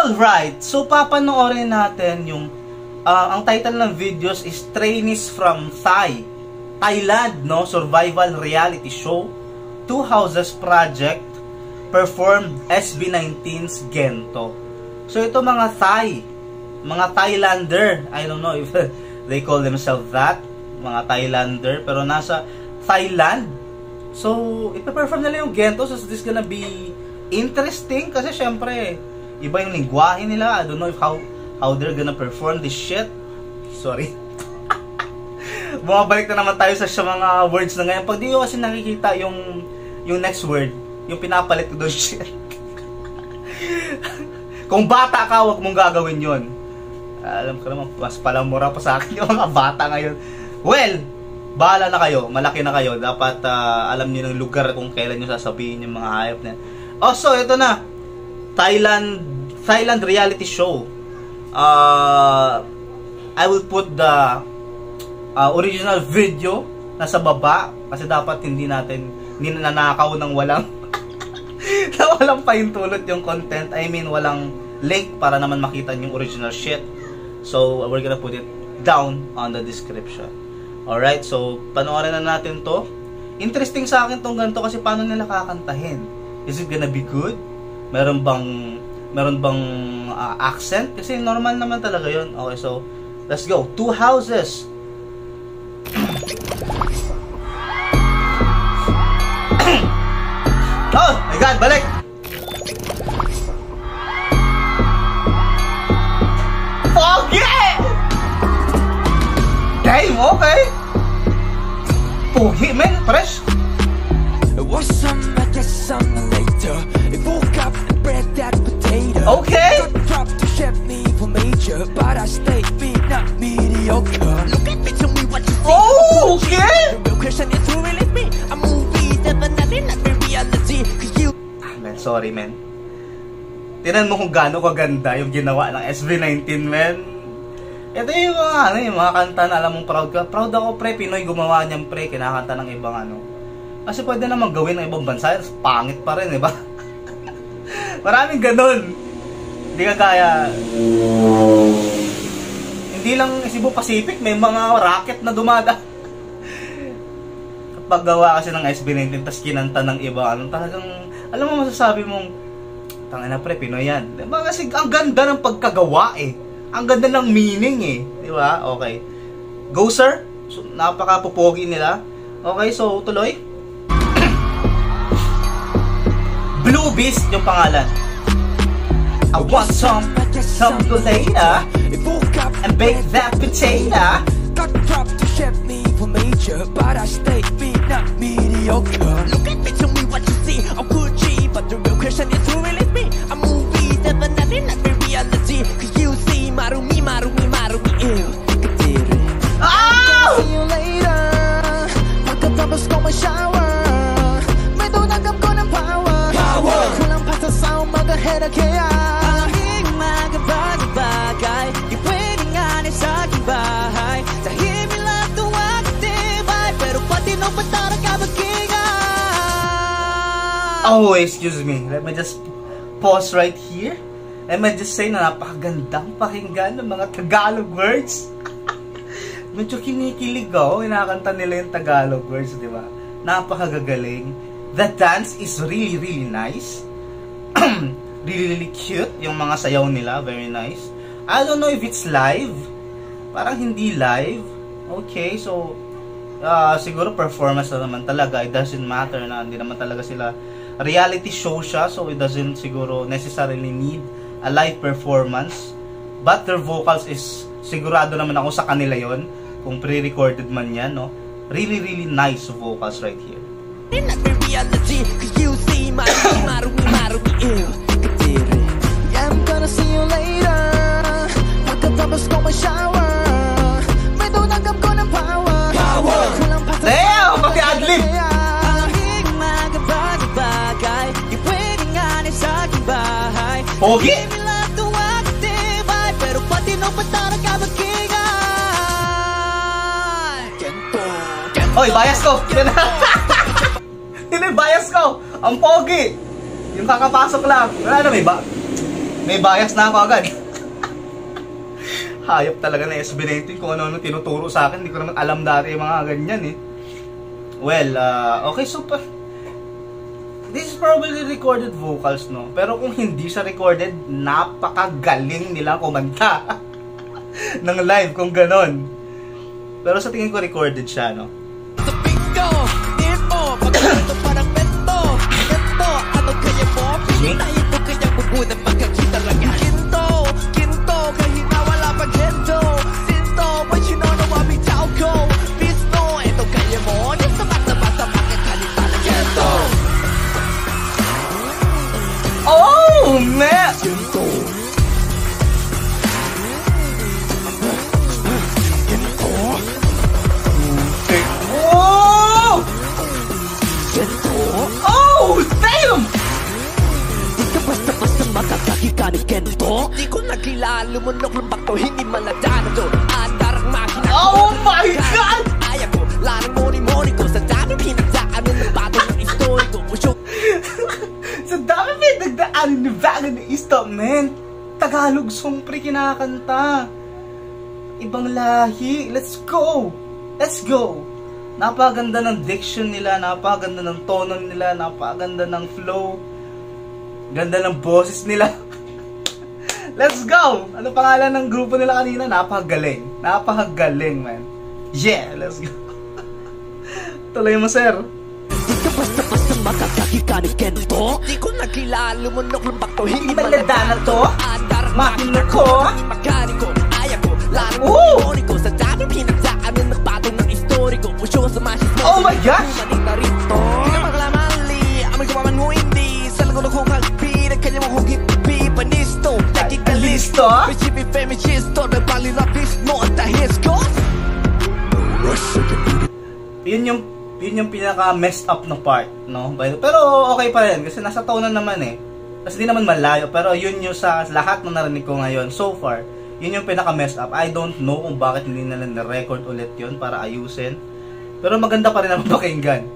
Alright, so papanoorin natin yung ang title ng videos is Trainees from Thailand, no? Survival reality show. Two Houses Project performed SB19's Gento. So ito mga mga Thailander, I don't know if they call themselves that, mga Thailander, pero nasa Thailand. So ipa-perform nila yung Gento, so this gonna be interesting kasi syempre iba yung lingwahe nila. I don't know if how they're gonna perform this shit. Sorry. Bumabalik na naman tayo sa mga words na ngayon. Pag di ko kasi nakikita yung next word, yung pinapalit ko doon shit. Kung bata ka, wag mong gagawin yun. Alam ko naman, mas palamura pa sa akin yung mga bata ngayon. Well, bahala na kayo, malaki na kayo. Dapat alam niyo ng lugar kung kailan niyo sasabihin yung mga hayop na. Oh, so ito na. Thailand reality show. I will put the original video nasa baba kasi dapat hindi nanakaw ng walang na walang pahintulot yung content. I mean, walang link para naman makita yung original shit. So, we're gonna put it down on the description. Alright, so panoorin na natin to. Interesting sa akin tong ganito kasi paano nila kakantahin. Is it gonna be good? Meron bang accent? Kasi normal naman talaga yun. Okay, so let's go. Two Houses. Oh my God, balik! Pogi! Damn, okay. Pogi, man, fresh. Was some later. It woke up and bred that potato. Okay. Dropped to chef for major, but I stayed big, not mediocre. Look at me, tell me what you think. Oh, okay. The real question is who really me. A movie that nothing not reality. Cause you. Man, sorry, man. Tinan mo kung gaano kaganda yung ginawa ng SB19, man. Ito yung mga kanta na alam mong proud ka. Proud ako, pre. Pinoy gumawa niyan, pre. Kinakanta ng ibang Kasi pwede naman gawin ng ibang bansa, pangit pa rin, diba? Maraming ganun. Hindi ka kaya. Hindi lang Cebu Pacific, may mga rocket na dumada. Kapag gawa kasi ng SB19, tas kinanta ng iba, talagang, alam mo masasabi mong, tangina pre, Pinoy yan. Diba? Kasi ang ganda ng pagkagawa eh. Ang ganda ng meaning eh. Diba? Okay. Go sir. So, napaka-pupogi nila. Okay, so tuloy. Blue Beast yung pangalan. I want some later and bake that potato. Got dropped to chef for major, but I stayed big, not mediocre. Look at me, tell me what you see. I'm Gucci, but the real question is who really me. A movie that nothing not reality. Cause you see, marumi, ew. Oh! See you later. Pagkatapos ko ma-shower, may dunagam ko ng power. Kulang pa sa sound, mag-ahead kaya aking mga bagay-bagay. Di pwede nga na sa aking bahay. Dahil lang tuwag at tibay, pero pati nung patara ka magkingay. Oh, excuse me. Let me just pause right here. Let me just say na napakagandang pakinggan ng mga Tagalog words. Medyo kinikilig ako. Inakanta nila yung Tagalog words, di ba? Napakagagaling. The dance is really, really nice. Really, really cute. Yung mga sayaw nila, very nice. I don't know if it's live. Parang hindi live. Okay, so siguro performance na naman talaga. It doesn't matter na hindi naman talaga sila. Reality show siya, so it doesn't siguro necessarily need a live performance. But their vocals is, sigurado naman ako sa kanila yon. Kung pre-recorded man yan, no? Really, really nice vocals right here. Reality, cause you see marumi, ew. Yeah, I'm gonna see you later. Pagkatapos ko ma-shower, may dunagam ko ng power. Damn! Pag-adlib! Aking mga bagay-bagay, di pwede nga na sa aking bahay. Pogi! Hindi lang tuwag at tibay, pero pati nung patara ka magkingay. Gento. Oy, bias ko! Hindi, bias ko! Ang pogi! Yung kakapasok lang. Wala na, may May bias na ako agad. Hayop talaga na SB19 kung ano-ano tinuturo sa akin. Hindi ko naman alam dati yung mga ganyan eh. Well, okay, super. This is probably recorded vocals, no? Pero kung hindi siya recorded, napakagaling nila kumanta ng live kung ganon. Pero sa tingin ko recorded siya, no? Oh, man! Oh, damn! Di ka basta-basta makakaki ka ni Kento. Di ko nakilala, lumunok lang bakto, hindi maladaan to. Andarang makina ko. Oh my God! Ayaw ko, larang moni-moni ko. Sa daming pinagdaanan ng batong ng istorya ko. Sa dami pinagdaanan ni Bago ni Isto, man. Tagalog song pre kinakanta. Ibang lahi. Let's go! Let's go! Napakaganda ng diction nila, napakaganda ng tono nila, napakaganda ng flow. Ganda ng boses nila. Let's go! Ano pangalan ng grupo nila kanina? Napakagaling. Napakagaling, man. Yeah, let's go. Tuloy mo, sir. Di ka basta-basta makakaki ka ni Kento. Di ko nakilala, lumunok lang bakto, hindi maladaan to. Andarang makina ko. Makaniko, ayaw ko, larang moni ko. Sa daming pinagdaanan ng batong ng istorya ko. Oh my gosh! Listo? Yun yung pinaka messed up na part, no? Pero okay pa rin kasi nasa tone naman eh. Kasi di naman malayo, pero yun yung sa lahat ng narinig ko ngayon so far, yun yung pinaka messed up. I don't know kung bakit hindi nila na-record ulit yun para ayusin. Pero maganda pa rin naman pakinggan.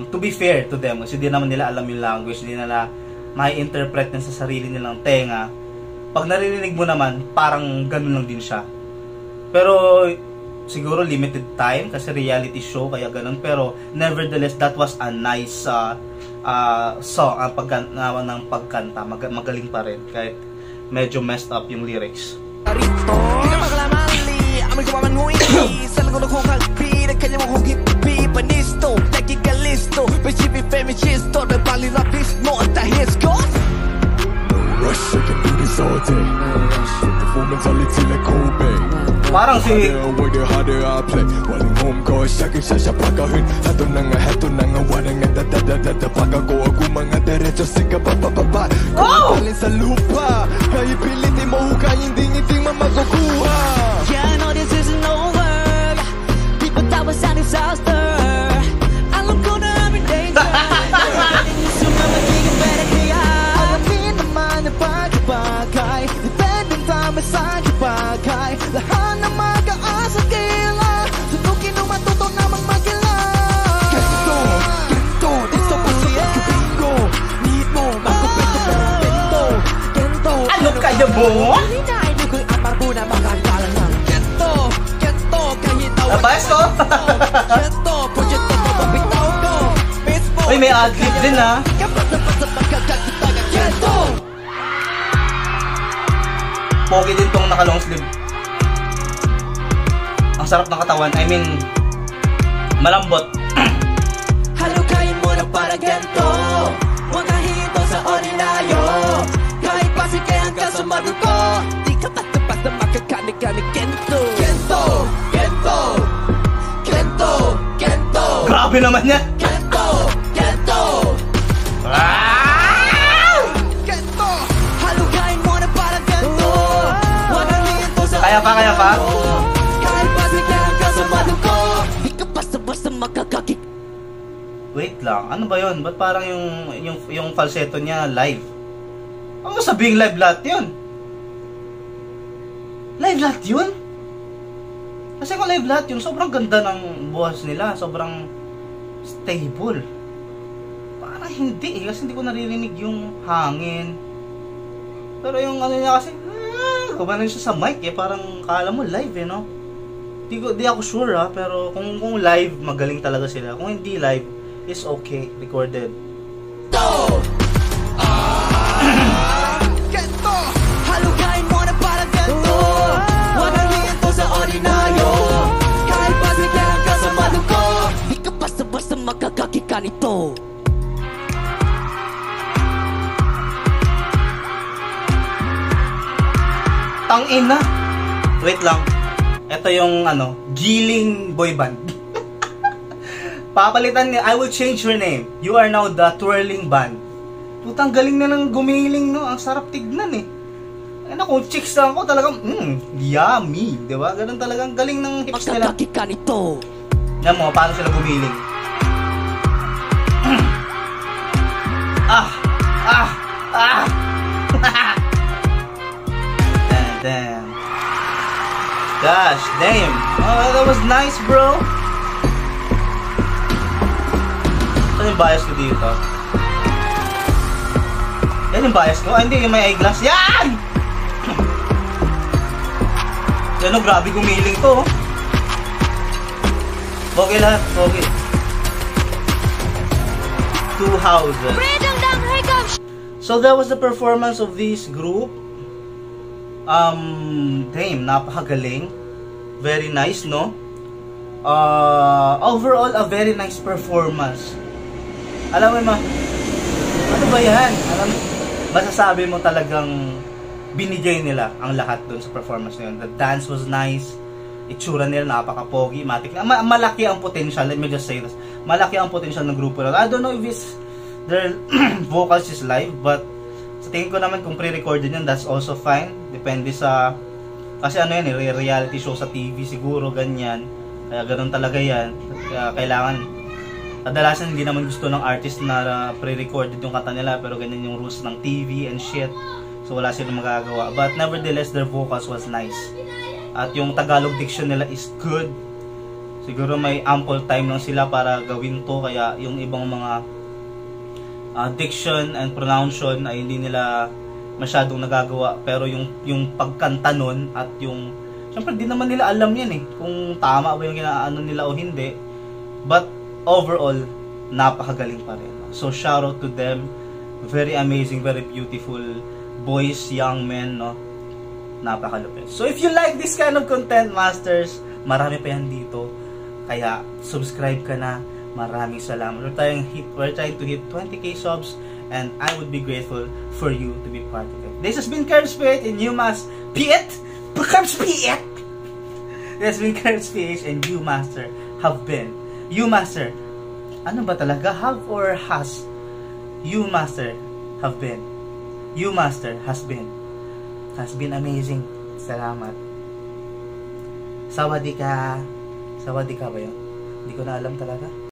To be fair to them, kasi di naman nila alam yung language, di nila mai-interpret sa sarili nilang tenga. Pag naririnig mo naman, parang ganun lang din siya. Pero siguro limited time kasi reality show kaya ganun. Pero nevertheless, that was a nice song ng pagkanta. Magaling pa rin kahit medyo messed up yung lyrics. Parang si Yeah, I know this isn't over. People thought was a disaster. Alam ko na I'm in danger. Sumamagiging better kaya. Alamin naman ang bagay-bagay. Depending tama sa bagay. Lahat na mag-aasa kila. Sunukin o matuto namang magila. Ganto, ganto. Dito pa sa pagkabingo. Need mo, magkumpento pero ganto. Ganto. ano kaya mo? Nabayas ko? Uy, may ad-lib din ha. Pogi din tong naka long sleeve. Ang sarap ng katawan, I mean malambot. Halukayin mo na para ganito. Huwag kang hinto sa ordinaryo. Kahit pasikayan ka sa maguko. Di ka basta-basta makakanig ka ni Kento. Kento, Kento, Kento, Kento. Grabe naman yan. Kento, Kento. Kento, halukayin mo na para ganito. Huwag kang hinto sa Kaya pa, kaya pa? kahit pasikayan ka sa maguko. Di ka basta-basta makakakik. Wait lang, ano ba yun? Ba't parang yung falsetto niya live? Ano mo sabihing live lahat yun? Live lahat yun? Kasi kung live lahat yun, sobrang ganda ng buhas nila. Sobrang stable. Ay, hindi kasi hindi ko naririnig yung hangin. Pero yung ano niya kasi, kumano siya sa mic parang kala mo live no? Di ako sure pero kung live, magaling talaga sila. Kung hindi live, is okay, recorded. Ganto, halugain mo na para ganto. Huwag ang hihinto sa ordinaryo. Kahit pasigaran ka sa maluko, di ka basta-basta magkakakika nito. Tangina. Wait lang. Ito yung Giling boy band. Papalitan niya, I will change your name. You are now the twirling band. Putang galing na ng gumiling, no? Ang sarap tignan eh. Ano kung chicks lang ko talagang yummy, 'di ba? Ganun talagang galing ng hips nila. Magkakakika nito. Yan mo, paano sila gumiling. Damn. Gosh, damn. Oh, that was nice, bro. Ano yung bias ko dito? Yan yung bias ko? Hindi, yung may eyeglass. Yan! Yan o, grabe gumiling to. Okay lahat, okay. 2,000. So that was the performance of this group. Damn, napakagaling. Very nice, no? Overall, a very nice performance. Alam mo, ano ba yan? Masasabi mo talagang binigay nila ang lahat dun sa performance na yun. The dance was nice. Itsura nila, napaka-pogi, matik. Malaki ang potential, let me just say this. Malaki ang potential ng grupo na. I don't know if their vocals is live, but sa tingin ko naman kung pre-recorded yun, that's also fine. Depende sa, kasi reality show sa TV siguro, ganyan. Kaya ganun talaga yan. Kaya kailangan, kadalasan hindi naman gusto ng artist na pre-recorded yung kanta nila, pero ganyan yung rules ng TV and shit. So wala silang magagawa. But nevertheless, their vocals was nice. At yung Tagalog diction nila is good. Siguro may ample time lang sila para gawin to. Kaya yung ibang mga diction and pronunciation ay hindi nila masyadong nagagawa. Pero yung pagkanta nun at yung... Siyempre, di naman nila alam yan eh. Kung tama ba yung ginaano nila o hindi. But overall, napakagaling pa rin. So shout out to them. Very amazing, very beautiful boys, young men, no? Napakalupit. So if you like this kind of content, masters, marami pa yan dito. Kaya subscribe ka na. Maraming salamat. We're trying to hit 20k subs and I would be grateful for you to be part of it. This has been Curbs PH and you must Curbs PH. This has been Curbs PH and you master have been. You master. Ano ba talaga? Have or has? You master have been. You master has been. Has been amazing. Salamat. Sawadee ka. Sawadee ka ba yun? Hindi ko na alam talaga.